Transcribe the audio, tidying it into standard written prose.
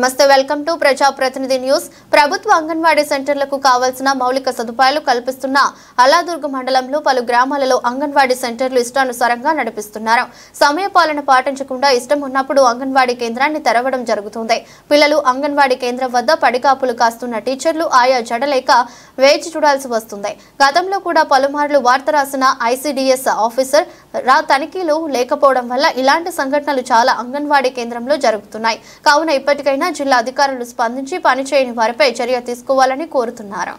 నమస్తే welcome to ప్రజాప్రతినిధి news. ప్రభుత్వ అంగన్వాడీ సెంటర్లకు కావాల్సిన మౌలిక సదుపాయాలు కల్పిస్తున్న అలాదుర్గ్ మండలంలో పలు గ్రామాలలో అంగన్వాడీ సెంటర్లు ఇష్టానుసారంగా నడిపిస్తున్నారు। సమయపాలన పాటించకుండా ఇష్టం ఉన్నప్పుడు అంగన్వాడీ కేంద్రాన్ని తెరవడం జరుగుతుంది। పిల్లలు అంగన్వాడీ కేంద్రం వద్ద పడికాపులు కాస్తున్న టీచర్లు ఆయా జడలేక వేచి చూడాల్సి వస్తుంది। గతంలో కూడా పలుమార్లు వార్త రాసిన ఐసిడిఎస్ ఆఫీసర్ తనిఖీలు లేకపోవడం వల్ల ఇలాంటి సంఘటనలు చాలా అంగన్వాడీ కేంద్రంలో జరుగుతున్నాయి। కావున ఇప్పటికైనా జిల్లా అధికారులు స్పందించి పనిచేయని వారిపై చర్య తీసుకోవాలని కోరుతున్నారు।